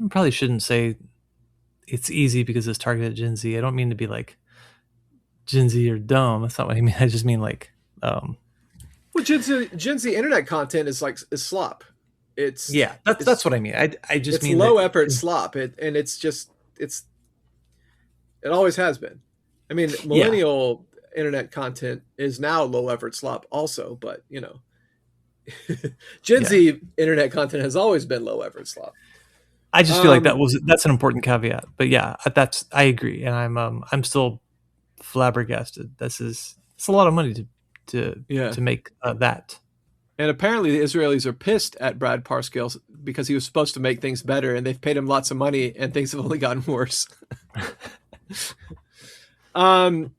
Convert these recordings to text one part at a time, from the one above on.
probably shouldn't say it's easy because it's targeted at Gen Z. I don't mean to be like Gen Z are dumb. That's not what I mean. I just mean like, Well, Gen Z internet content is slop. It's yeah, that's it's what I mean. I just it's mean that. low effort slop. And it always has been. I mean, Yeah, millennial internet content is now low effort slop also, but Gen yeah. Z internet content has always been low effort slop. I just feel like Um, that's an important caveat. But yeah, that's I agree, and I'm still flabbergasted. It's a lot of money to yeah. to make that. And apparently the Israelis are pissed at Brad Parscale because he was supposed to make things better, and they've paid him lots of money, and things have only gotten worse. um,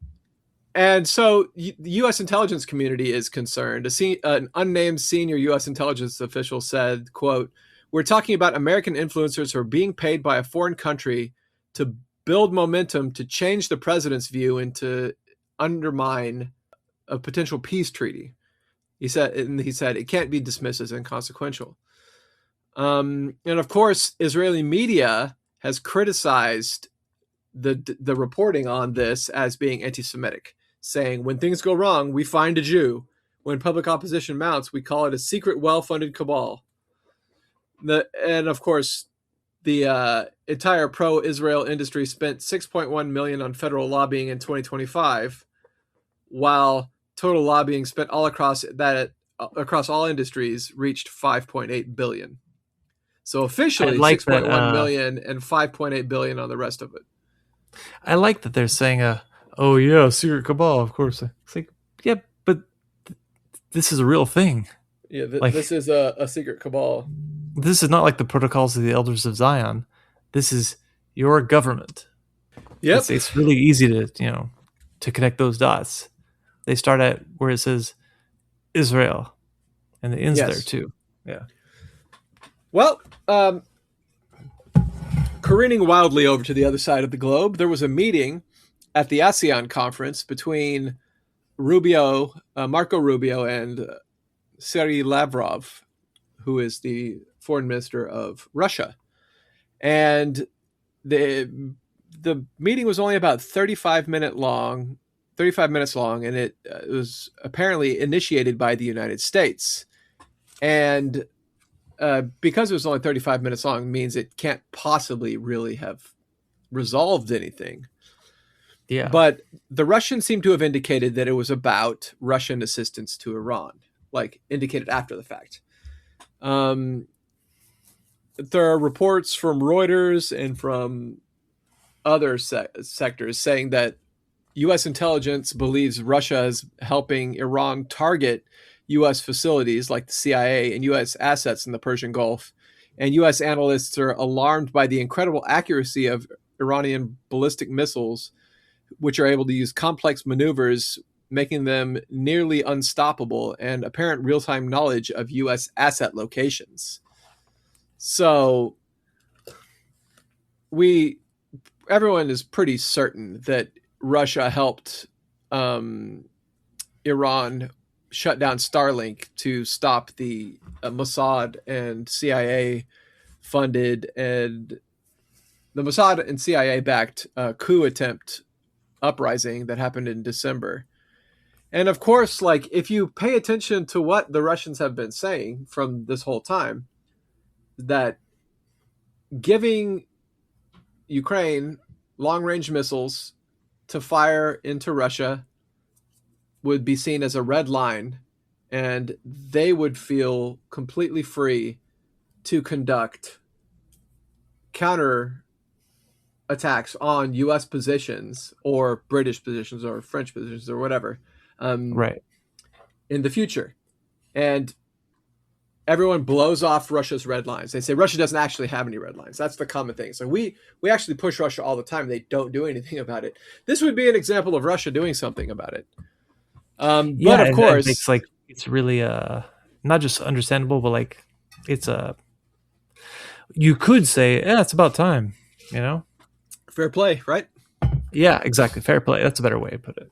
and so the U.S. intelligence community is concerned. An unnamed senior U.S. intelligence official said, quote, "We're talking about American influencers who are being paid by a foreign country to build momentum to change the president's view and to undermine a potential peace treaty." He said it can't be dismissed as inconsequential. And of course, Israeli media has criticized the reporting on this as being anti-Semitic, saying when things go wrong, we find a Jew. When public opposition mounts, we call it a secret, well-funded cabal. And of course, the entire pro-Israel industry spent 6.1 million on federal lobbying in 2025, while total lobbying spent across all industries reached 5.8 billion. So I officially like that. 6.1 million and 5.8 billion on the rest of it. I like that they're saying, "Oh yeah, secret cabal." Of course, it's like, yeah, but this is a real thing. Yeah, this Like, is a secret cabal. this is not like the protocols of the elders of Zion. This is your government. Yep. It's really easy to to connect those dots. They start at where it says Israel, and it ends there Yes. too. Yeah. Well, careening wildly over to the other side of the globe, there was a meeting at the ASEAN conference between Marco Rubio, and Sergei Lavrov, who is the foreign minister of Russia. And the meeting was only about 35 minutes long, and it was apparently initiated by the United States. And because it was only 35 minutes long, means it can't possibly really have resolved anything. Yeah. But the Russians seem to have indicated that it was about Russian assistance to Iran, like indicated after the fact. There are reports from Reuters and from other sectors saying that U.S. intelligence believes Russia is helping Iran target U.S. facilities like the CIA and U.S. assets in the Persian Gulf. And U.S. analysts are alarmed by the incredible accuracy of Iranian ballistic missiles, which are able to use complex maneuvers, making them nearly unstoppable, and apparent real-time knowledge of U.S. asset locations. So everyone is pretty certain that Russia helped Iran shut down Starlink to stop the Mossad and CIA funded and the Mossad and CIA backed coup attempt uprising that happened in December. And of course, like if you pay attention to what the Russians have been saying from this whole time, that giving Ukraine long-range missiles to fire into Russia would be seen as a red line, and they would feel completely free to conduct counter attacks on U.S. positions or British positions or French positions or whatever Right. in the future. And everyone blows off Russia's red lines. They say Russia doesn't actually have any red lines. That's the common thing. So we actually push Russia all the time. They don't do anything about it. This would be an example of Russia doing something about it. But Yeah, of and it's course, like it's really not just understandable, but like it's you could say, yeah, it's about time, you know? fair play, right? Yeah, exactly. Fair play. That's a better way to put it.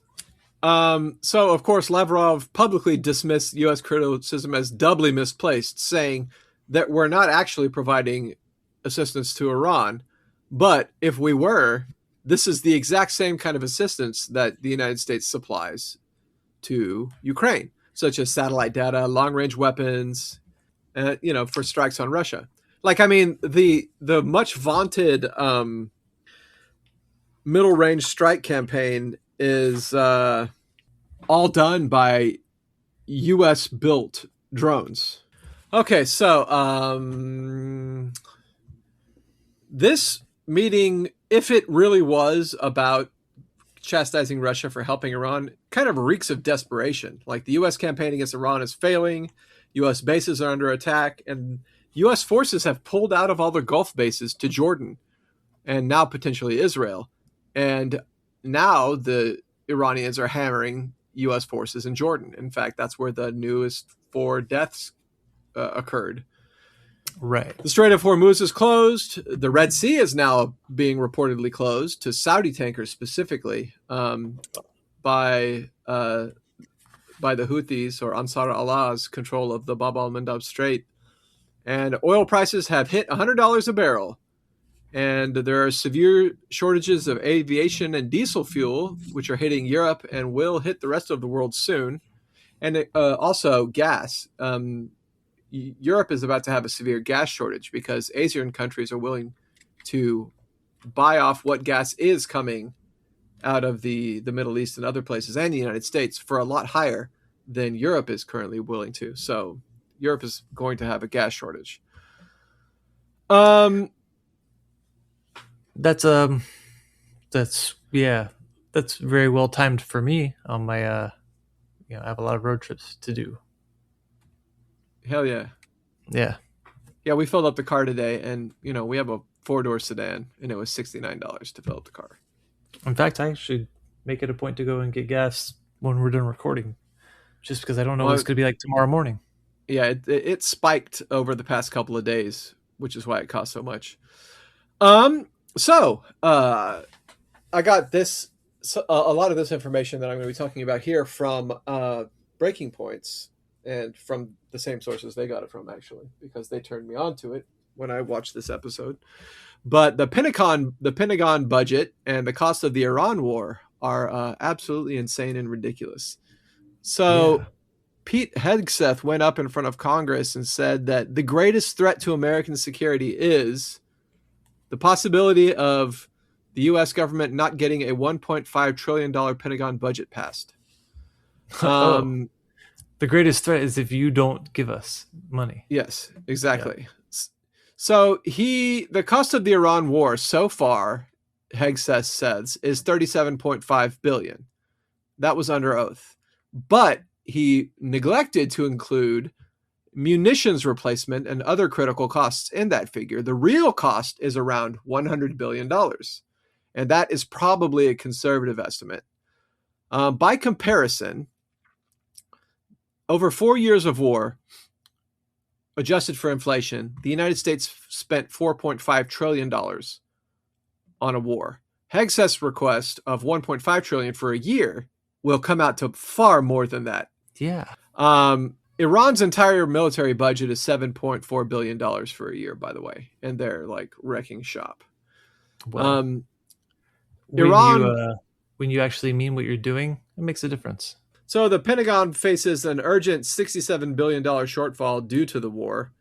So of course, Lavrov publicly dismissed U.S. criticism as doubly misplaced, saying that we're not actually providing assistance to Iran. But if we were, this is the exact same kind of assistance that the United States supplies to Ukraine, such as satellite data, long-range weapons, for strikes on Russia. Like, I mean, the much vaunted middle-range strike campaign is all done by U.S.-built drones. Okay, so this meeting, if it really was about chastising Russia for helping Iran, kind of reeks of desperation. Like, the U.S. campaign against Iran is failing, U.S. bases are under attack, and U.S. forces have pulled out of all their Gulf bases to Jordan and now potentially Israel. And now the Iranians are hammering U.S. forces in Jordan. In fact, that's where the newest 4 deaths occurred. Right. The Strait of Hormuz is closed. The Red Sea is now being reportedly closed to Saudi tankers specifically by the Houthis or Ansar Allah's control of the Bab al-Mandab Strait. And oil prices have hit $100 a barrel. And there are severe shortages of aviation and diesel fuel, which are hitting Europe and will hit the rest of the world soon. And also gas. Europe is about to have a severe gas shortage because Asian countries are willing to buy off what gas is coming out of the Middle East and other places and the United States for a lot higher than Europe is currently willing to. So Europe is going to have a gas shortage. That's very well timed for me on my I have a lot of road trips to do. Hell yeah. Yeah. Yeah, we filled up the car today, and we have a 4-door sedan, and it was $69 to fill up the car. In fact, I should make it a point to go and get gas when we're done recording, just because I don't know what it's going to be like tomorrow morning. Yeah, it spiked over the past couple of days, which is why it costs so much. So I got this a lot of this information that I'm going to be talking about here from Breaking Points, and from the same sources they got it from, actually, because they turned me on to it when I watched this episode. But the Pentagon budget and the cost of the Iran war are absolutely insane and ridiculous. So Pete Hegseth went up in front of Congress and said that the greatest threat to American security is the possibility of the U.S. government not getting a $1.5 trillion Pentagon budget passed. The greatest threat is if you don't give us money. Yes, exactly. Yeah. So the cost of the Iran war so far, Hegseth says, is $37.5 billion. That was under oath. But he neglected to include munitions replacement and other critical costs in that figure. The real cost is around $100 billion. And that is probably a conservative estimate. By comparison, over 4 years of war, adjusted for inflation, the United States spent $4.5 trillion on a war. Hegseth's request of $1.5 trillion for a year will come out to far more than that. Yeah. Iran's entire military budget is $7.4 billion for a year, by the way, and they're like wrecking shop. Well, when you actually mean what you're doing, it makes a difference. So the Pentagon faces an urgent $67 billion shortfall due to the war.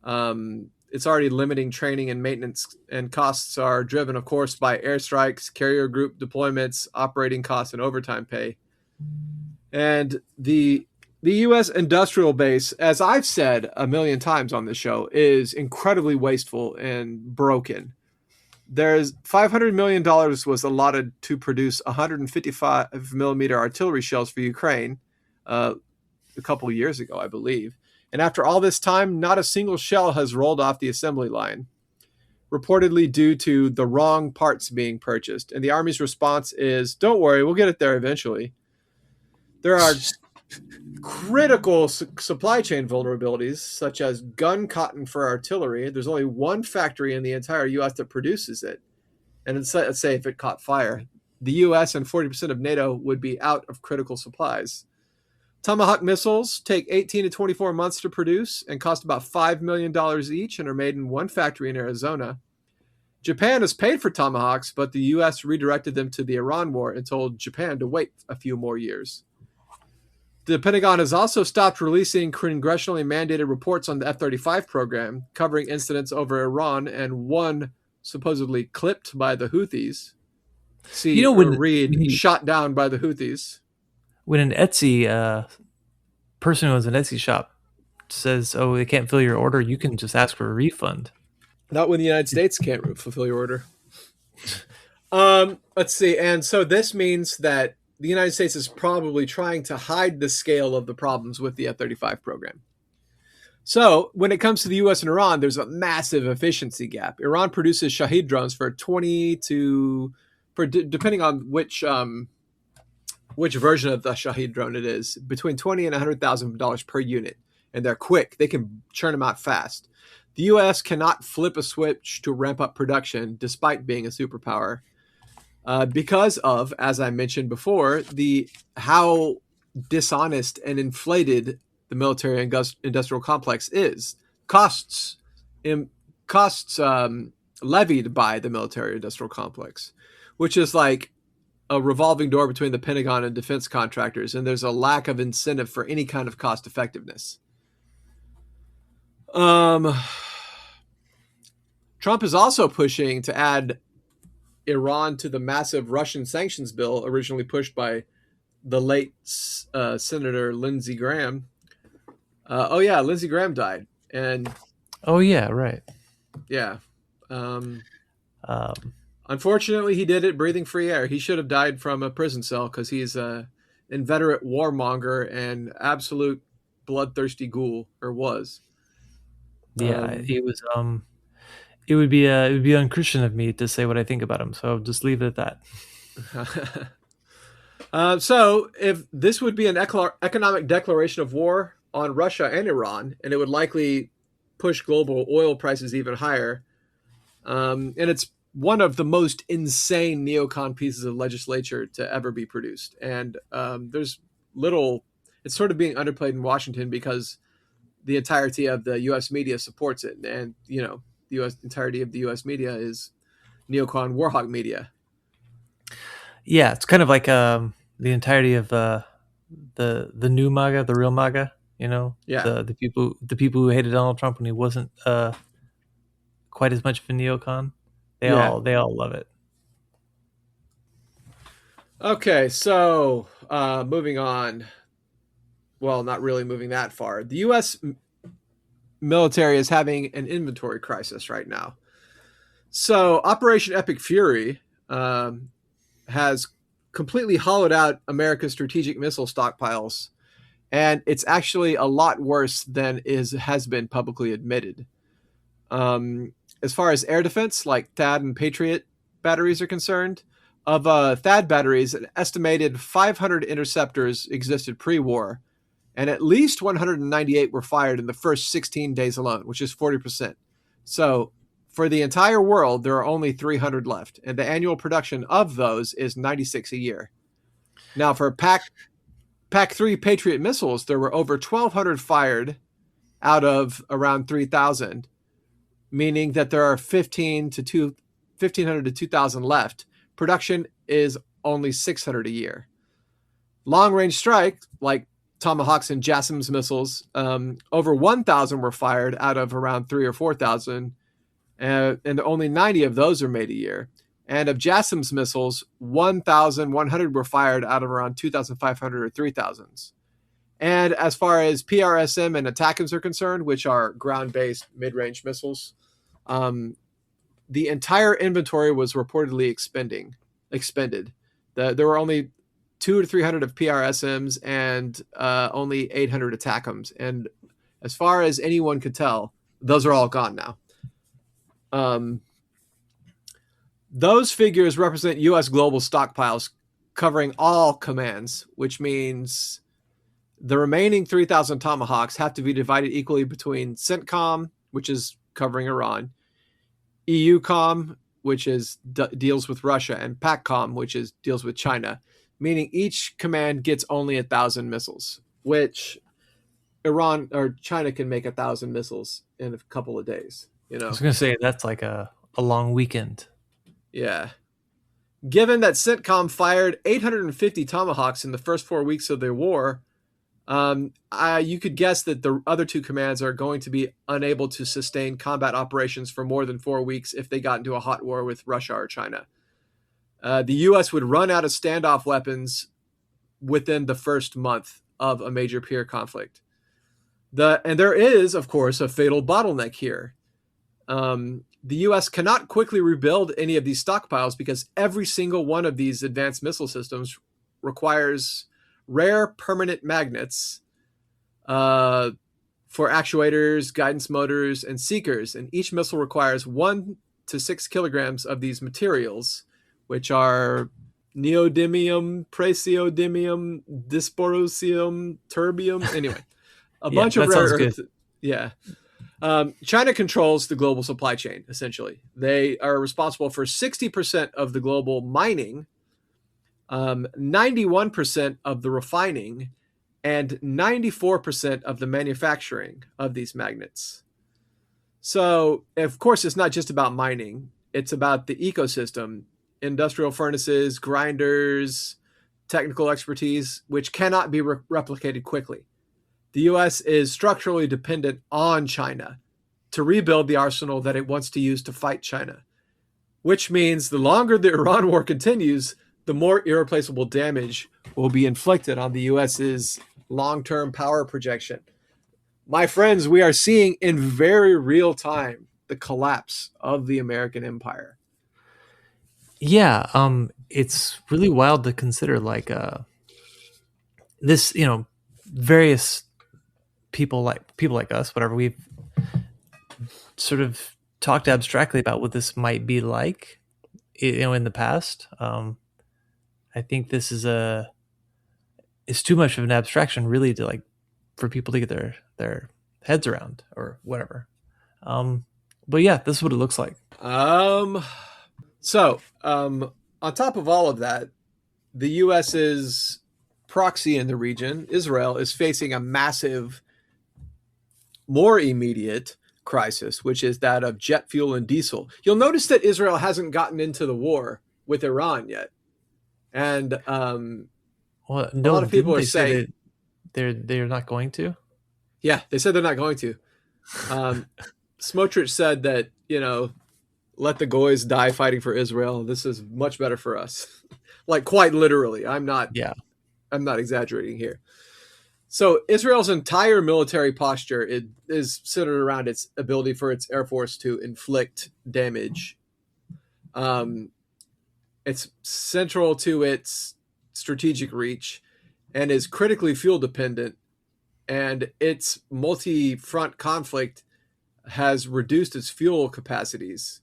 It's already limiting training and maintenance, and costs are driven, of course, by airstrikes, carrier group deployments, operating costs, and overtime pay. And the U.S. industrial base, as I've said a million times on this show, is incredibly wasteful and broken. There's $500 million was allotted to produce 155 millimeter artillery shells for Ukraine a couple of years ago, I believe. And after all this time, not a single shell has rolled off the assembly line, reportedly due to the wrong parts being purchased. And the Army's response is, don't worry, we'll get it there eventually. There are critical supply chain vulnerabilities, such as gun cotton for artillery. There's only one factory in the entire U.S. that produces it. And let's say if it caught fire, the U.S. and 40% of NATO would be out of critical supplies. Tomahawk missiles take 18 to 24 months to produce and cost about $5 million each and are made in one factory in Arizona. Japan has paid for Tomahawks, but the U.S. redirected them to the Iran war and told Japan to wait a few more years. The Pentagon has also stopped releasing congressionally mandated reports on the F-35 program, covering incidents over Iran and one supposedly clipped by the Houthis. You See, know, read, shot down by the Houthis. when an Etsy person who owns an Etsy shop says, "Oh, they can't fill your order," you can just ask for a refund. Not when the United States can't fulfill your order. Let's see. And so this means that the United States is probably trying to hide the scale of the problems with the F-35 program. So when it comes to the U.S. and Iran, there's a massive efficiency gap. Iran produces Shahed drones for 20 to, depending on which version of the Shahed drone it is, between $20,000 and $100,000 per unit. And they're quick. They can churn them out fast. The U.S. cannot flip a switch to ramp up production despite being a superpower because of, as I mentioned before, how dishonest and inflated the military industrial complex is. Costs levied by the military industrial complex, which is like a revolving door between the Pentagon and defense contractors, and there's a lack of incentive for any kind of cost effectiveness. Trump is also pushing to add Iran to the massive Russian sanctions bill originally pushed by the late Senator Lindsey Graham. Lindsey Graham died. And oh, yeah, right. Yeah. Unfortunately, he did it breathing free air. He should have died from a prison cell because he's an inveterate warmonger and absolute bloodthirsty ghoul, or was. Yeah, he was. It would be unchristian of me to say what I think about him, so I'll just leave it at that. So, if this would be an economic declaration of war on Russia and Iran, and it would likely push global oil prices even higher, and it's one of the most insane neocon pieces of legislature to ever be produced. And there's little. It's sort of being underplayed in Washington because the entirety of the U.S. media supports it, and the entirety of the U.S. media is neocon warhawk media. Yeah, it's kind of like the entirety of the new MAGA, the real MAGA. Yeah. The people who hated Donald Trump when he wasn't quite as much of a neocon. They all love it. Okay, so moving on. Well, not really moving that far. The U.S. military is having an inventory crisis right now. So Operation Epic Fury has completely hollowed out America's strategic missile stockpiles, and it's actually a lot worse than has been publicly admitted. As far as air defense, like THAAD and Patriot batteries are concerned, of THAAD batteries, an estimated 500 interceptors existed pre-war, and at least 198 were fired in the first 16 days alone, which is 40%. So for the entire world, there are only 300 left, and the annual production of those is 96 a year. Now, for PAC-3 Patriot missiles, there were over 1,200 fired out of around 3,000, meaning that there are 1,500 to 2,000 left. Production is only 600 a year. Long-range strike, like Tomahawks and JASSM's missiles, over 1,000 were fired out of around 3,000 or 4,000, and only 90 of those are made a year. And of JASSM's missiles, 1,100 were fired out of around 2,500 or 3,000. And as far as PRSM and ATACMS are concerned, which are ground-based mid-range missiles, the entire inventory was reportedly expended. There were only 200 to 300 of PRSMs and only 800 ATACMS. And as far as anyone could tell, those are all gone now. Those figures represent U.S. global stockpiles covering all commands, which means the remaining 3,000 Tomahawks have to be divided equally between CENTCOM, which is covering Iran, EUCOM, which deals with Russia, and PACCOM, which deals with China, meaning each command gets only 1,000 missiles, which Iran or China can make 1,000 missiles in a couple of days. I was gonna say that's like a long weekend. Yeah. Given that CENTCOM fired 850 Tomahawks in the first 4 weeks of the war, you could guess that the other two commands are going to be unable to sustain combat operations for more than 4 weeks if they got into a hot war with Russia or China. The U.S. would run out of standoff weapons within the first month of a major peer conflict. And there is, of course, a fatal bottleneck here. The U.S. cannot quickly rebuild any of these stockpiles because every single one of these advanced missile systems requires rare permanent magnets for actuators, guidance motors, and seekers. And each missile requires 1 to 6 kilograms of these materials, which are neodymium, praseodymium, dysprosium, terbium. Anyway, a bunch of rare earths. Yeah. China controls the global supply chain, essentially. They are responsible for 60% of the global mining, 91% of the refining, and 94% of the manufacturing of these magnets. So, of course, it's not just about mining. It's about the ecosystem, industrial furnaces, grinders, technical expertise, which cannot be replicated quickly. The U.S. is structurally dependent on China to rebuild the arsenal that it wants to use to fight China, which means the longer the Iran war continues, the more irreplaceable damage will be inflicted on the U.S.'s long-term power projection. My friends, we are seeing in very real time the collapse of the American empire. Yeah, it's really wild to consider, like this, various people like us, whatever, we've sort of talked abstractly about what this might be like, in the past. I think this is it's too much of an abstraction, really, to like for people to get their heads around or whatever. But yeah, this is what it looks like. So, on top of all of that, the U.S.'s proxy in the region, Israel, is facing a massive, more immediate crisis, which is that of jet fuel and diesel. You'll notice that Israel hasn't gotten into the war with Iran yet. And Well, a lot of people are saying they're not going to. Yeah, they said they're not going to. Smotrich said that, let the goys die fighting for Israel. This is much better for us. Like, quite literally. I'm not exaggerating here. So Israel's entire military posture is centered around its ability for its Air Force to inflict damage. It's central to its strategic reach and is critically fuel dependent. And its multi-front conflict has reduced its fuel capacities.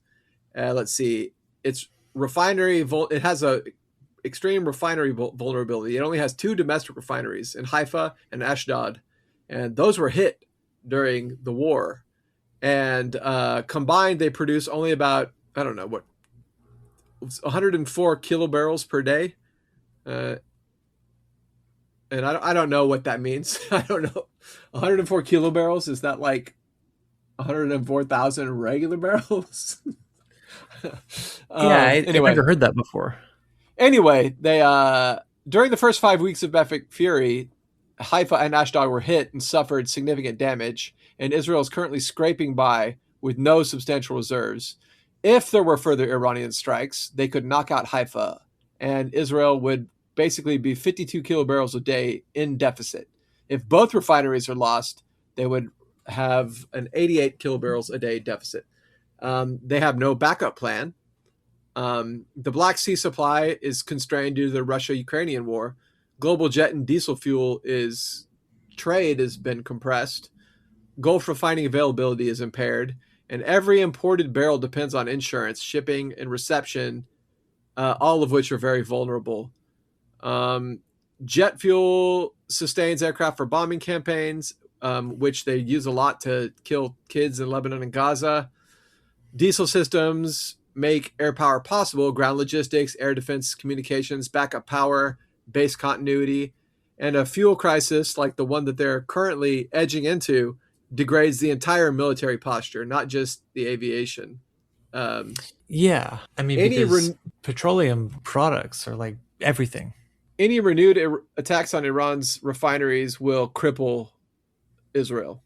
Let's see. Its refinery, it has a extreme refinery vulnerability. It only has 2 domestic refineries in Haifa and Ashdod, and those were hit during the war. And combined, they produce only about, 104 kilobarrels per day. And I don't know what that means. I don't know. 104 kilobarrels, is that like 104,000 regular barrels? I've never heard that before. Anyway, they during the first 5 weeks of Epic Fury, Haifa and Ashdod were hit and suffered significant damage, and Israel is currently scraping by with no substantial reserves. If there were further Iranian strikes, they could knock out Haifa, and Israel would basically be 52 kilobarrels a day in deficit. If both refineries are lost, they would have an 88 kilobarrels a day deficit. They have no backup plan. The Black Sea supply is constrained due to the Russia-Ukrainian war. Global jet and diesel fuel trade has been compressed. Gulf refining availability is impaired, and every imported barrel depends on insurance, shipping, and reception, all of which are very vulnerable. Jet fuel sustains aircraft for bombing campaigns, which they use a lot to kill kids in Lebanon and Gaza. Diesel systems make air power possible, ground logistics, air defense, communications, backup power, base continuity. And a fuel crisis like the one that they're currently edging into degrades the entire military posture, not just the aviation. Um, Yeah, I mean, any because re- petroleum products are like everything. any renewed attacks on Iran's refineries will cripple Israel.